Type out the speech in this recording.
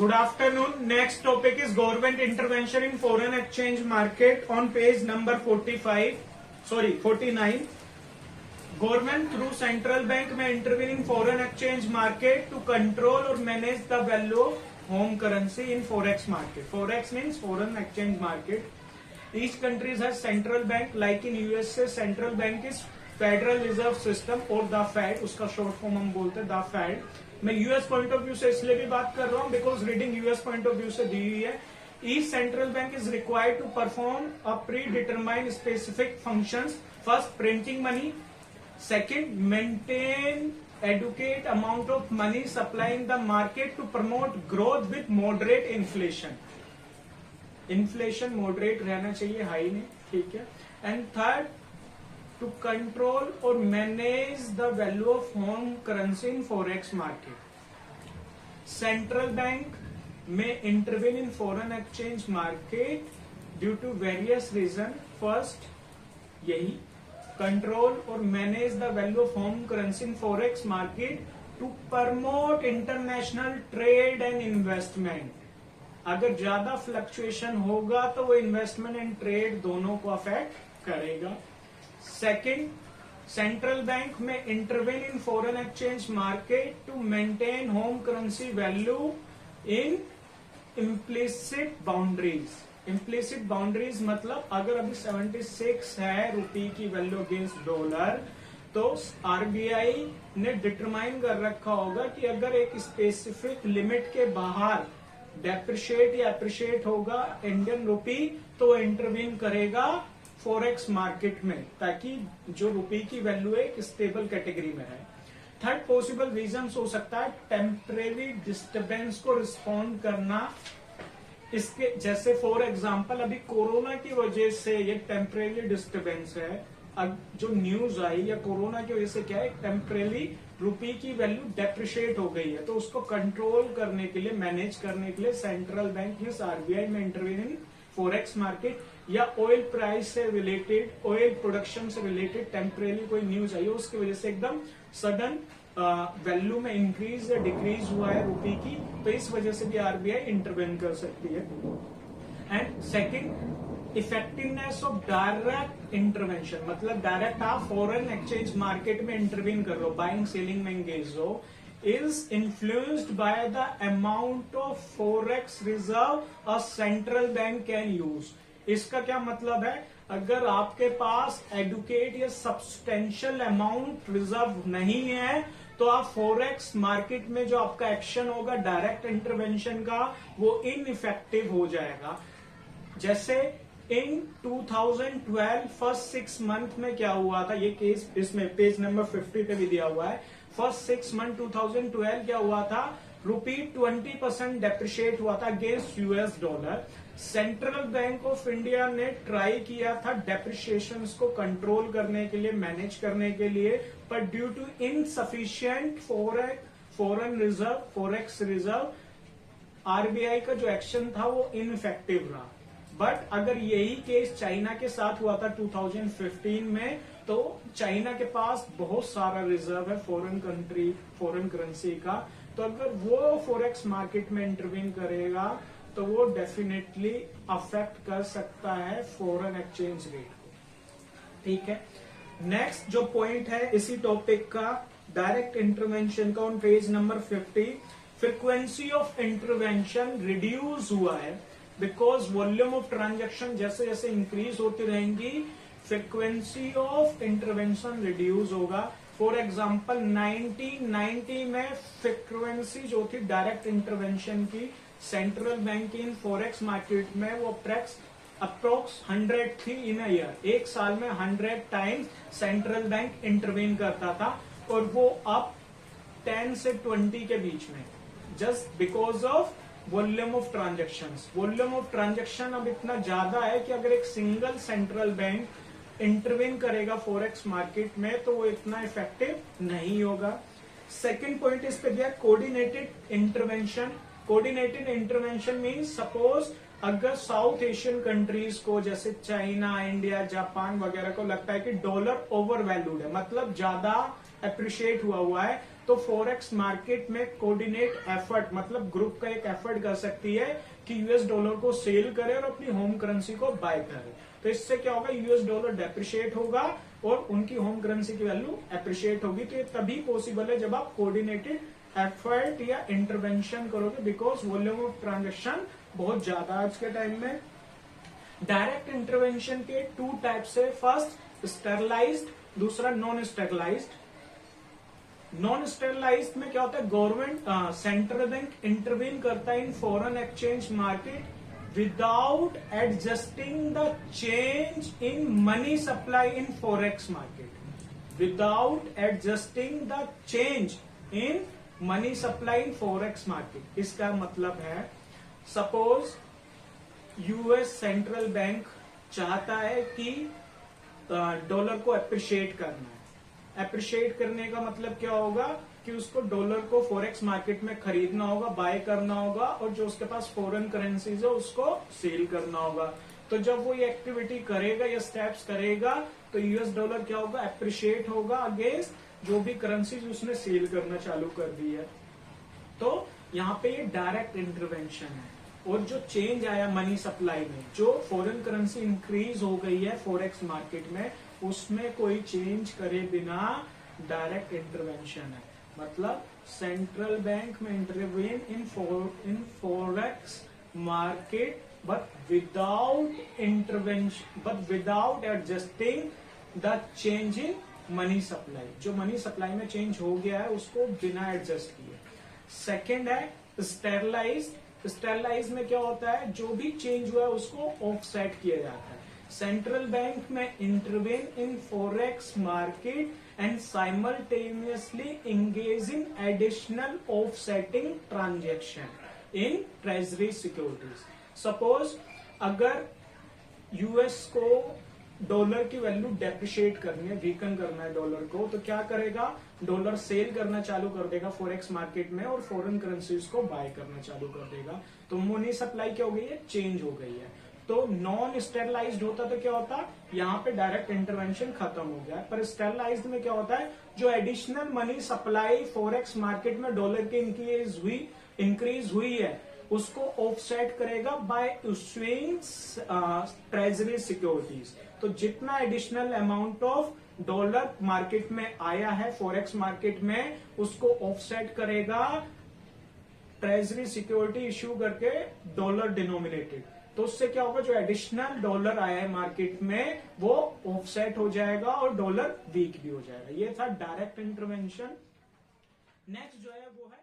Good afternoon. Next topic is government intervention in foreign exchange market on page number 49. Government through central bank may intervene in foreign exchange market to control or manage the value of home currency in forex market. Forex means foreign exchange market. Each country has central bank. Like in USA, central bank is federal reserve system और the Fed, उसका short form हम बोलते हैं the Fed. मैं US point of view से इसलिए भी बात कर रहा हूं because reading US point of view से दी हुई है. Each central bank is required to perform a predetermined specific functions. First, printing money. Second, maintain adequate amount of money supply in the market to promote growth with moderate inflation. Inflation moderate रहना चाहिए, high नहीं. ठीक है. And third, to control or manage the value of home currency in forex market. Central bank may intervene in foreign exchange market due to various reasons. First, यही control or manage the value of home currency in forex market to promote international trade and investment. अगर ज्यादा fluctuation होगा तो वो investment and trade दोनों को affect करेगा. Second, central bank may intervene in foreign exchange market to maintain home currency value in implicit boundaries. Implicit boundaries मतलब अगर अभी 76 है रुपये की वैल्यू अगेंस्ट डॉलर, तो आरबीआई ने डिटरमाइन कर रखा होगा कि अगर एक स्पेसिफिक लिमिट के बाहर डेप्रिशिएट या अप्रिशिएट होगा इंडियन रुपी तो इंटरवीन करेगा फॉरेक्स मार्केट में, ताकि जो रुपये की वैल्यू है एक स्टेबल कैटेगरी में रहे. थर्ड पॉसिबल रीजन हो सकता है टेम्परेरी डिस्टर्बेंस को रिस्पॉन्ड करना. इसके जैसे फॉर एग्जांपल अभी कोरोना की वजह से ये टेम्परेरी डिस्टर्बेंस है. अब जो न्यूज आई या कोरोना की वजह से क्या है, टेम्परेरी रुपये की वैल्यू डेप्रिशिएट हो गई है, तो उसको कंट्रोल करने के लिए, मैनेज करने के लिए सेंट्रल बैंक या आरबीआई में इंटरवीन इन फॉरेक्स मार्केट. या ऑयल प्राइस से रिलेटेड, ऑयल प्रोडक्शन से रिलेटेड टेम्परेरी कोई न्यूज आई हो, उसकी वजह से एकदम सडन वैल्यू में इंक्रीज या डिक्रीज हुआ है रुपये की, तो इस वजह से भी आरबीआई इंटरवेन कर सकती है. And second, effectiveness of direct intervention, मतलब डायरेक्ट आप फॉरेन एक्सचेंज मार्केट में इंटरवीन कर रहे हो, बाइंग सेलिंग में एंगेज हो, is influenced by the amount of forex reserve a central bank can use. इसका क्या मतलब है, अगर आपके पास एडुकेट या सब्सटेंशियल अमाउंट रिजर्व नहीं है तो आप फॉरेक्स मार्केट में जो आपका एक्शन होगा डायरेक्ट इंटरवेंशन का, वो इनइफेक्टिव हो जाएगा. जैसे इन 2012 फर्स्ट 6 मंथ में क्या हुआ था, ये केस इसमें पेज नंबर 50 पे भी दिया हुआ है. फर्स्ट 6 मंथ 2012 क्या हुआ था, रुपी 20% डेप्रिशिएट हुआ था against US dollar. Central bank of India ने ट्राई किया था डेप्रिशिएशन को कंट्रोल करने के लिए, मैनेज करने के लिए, पर due to insufficient foreign reserve, forex reserve, RBI का जो एक्शन था वो इनइफेक्टिव रहा. बट अगर यही केस चाइना के साथ हुआ था 2015 में, तो चाइना के पास बहुत सारा रिजर्व है फॉरेन करेंसी का, तो अगर वो फॉरेक्स मार्केट में इंटरवीन करेगा तो वो डेफिनेटली अफेक्ट कर सकता है फॉरेन एक्सचेंज रेट को. ठीक है. नेक्स्ट जो पॉइंट है इसी टॉपिक का, डायरेक्ट इंटरवेंशन का, on page number 50, frequency of intervention reduce हुआ है बिकॉज वॉल्यूम ऑफ ट्रांजेक्शन जैसे जैसे इंक्रीज होती रहेंगी, फ्रीक्वेंसी ऑफ इंटरवेंशन रिड्यूस होगा. फॉर एग्जाम्पल 1990 में फ्रीक्वेंसी जो थी डायरेक्ट इंटरवेंशन की सेंट्रल बैंक इन फॉरेक्स मार्केट में, वो अप्रोक्स 100 थी इन अ ईयर. एक साल में 100 टाइम्स सेंट्रल बैंक इंटरवीन करता था, और वो अब 10 से 20 के बीच में, just because of volume of transactions. Volume of transaction अब इतना ज्यादा है कि अगर एक सिंगल सेंट्रल बैंक इंटरवीन करेगा फॉरेक्स मार्केट में तो वो इतना इफेक्टिव नहीं होगा. सेकेंड पॉइंट इस पे दिया coordinated intervention. Coordinated intervention means suppose अगर साउथ एशियन कंट्रीज को, जैसे चाइना, इंडिया, जापान वगैरह को लगता है कि डॉलर ओवर वैल्यूड है, मतलब ज्यादा अप्रिशिएट हुआ है, तो फॉरेक्स मार्केट में कोऑर्डिनेट एफर्ट मतलब ग्रुप का एक एफर्ट कर सकती है कि यूएस डॉलर को सेल करे और अपनी होम करेंसी को बाय करे। तो इससे क्या होगा, यूएस डॉलर डेप्रिशिएट होगा और उनकी होम करेंसी की वैल्यू एप्रिशिएट होगी। तो ये तभी पॉसिबल है जब आप कोऑर्डिनेटेड एफर्ट या इंटरवेंशन करोगे, बिकॉज वॉल्यूम ऑफ ट्रांजेक्शन बहुत ज्यादा आज के टाइम में। डायरेक्ट इंटरवेंशन के टू टाइप्स है, फर्स्ट स्टेरलाइज्ड, दूसरा नॉन स्टेरलाइज्ड। नॉन स्टेरलाइज्ड में क्या होता है, गवर्नमेंट सेंट्रल बैंक इंटरवीन करता है in foreign exchange market without adjusting the change in money supply in forex market, without adjusting the change in money supply in forex market. इसका मतलब है, suppose US central bank चाहता है कि dollar को appreciate करना है। अप्रिशिएट करने का मतलब क्या होगा कि उसको डॉलर को फॉरेक्स मार्केट में खरीदना होगा, बाय करना होगा, और जो उसके पास फॉरेन करेंसीज है उसको सेल करना होगा। तो जब वो ये एक्टिविटी करेगा या स्टेप्स करेगा तो यूएस डॉलर क्या होगा, अप्रिशिएट होगा अगेंस्ट जो भी करेंसीज उसने सेल करना चालू कर दी है। तो यहाँ पे ये डायरेक्ट इंटरवेंशन है। और जो चेंज आया मनी सप्लाई में, जो फॉरेन करेंसी इंक्रीज हो गई है फॉरेक्स मार्केट में, उसमें कोई चेंज करे बिना डायरेक्ट इंटरवेंशन है। मतलब सेंट्रल बैंक में intervene in forex market but without intervention, but without adjusting the change in money supply. जो मनी सप्लाई में चेंज हो गया है उसको बिना एडजस्ट किए। सेकेंड है स्टेरलाइज्ड। स्टेरलाइज में क्या होता है, जो भी चेंज हुआ है उसको ऑफसेट किया जाता है। सेंट्रल बैंक में intervene in forex market and simultaneously engage in additional offsetting transaction in treasury securities. Suppose अगर यूएस को डॉलर की वैल्यू डेप्रिशिएट करनी है, वीकन करना है डॉलर को, तो क्या करेगा, डॉलर सेल करना चालू कर देगा फॉरेक्स मार्केट में और फॉरेन करेंसीज को बाय करना चालू कर देगा। तो मनी सप्लाई क्या हो गई है, चेंज हो गई है। तो नॉन स्टेरलाइज्ड होता तो क्या होता, यहाँ पे डायरेक्ट इंटरवेंशन खत्म हो गया। पर स्टेरलाइज्ड में क्या होता है, जो additional money supply forex market में डॉलर की इंक्रीज हुई है उसको ऑफसेट करेगा बाय इशूइंग ट्रेजरी सिक्योरिटीज। तो जितना additional amount of dollar market में आया है फॉरेक्स मार्केट में, उसको ऑफसेट करेगा ट्रेजरी सिक्योरिटी इश्यू करके डॉलर डिनोमिनेटेड। तो उससे क्या होगा, जो एडिशनल डॉलर आया है मार्केट में वो ऑफसेट हो जाएगा और डॉलर वीक भी हो जाएगा। ये था डायरेक्ट इंटरवेंशन। नेक्स्ट जो है वो है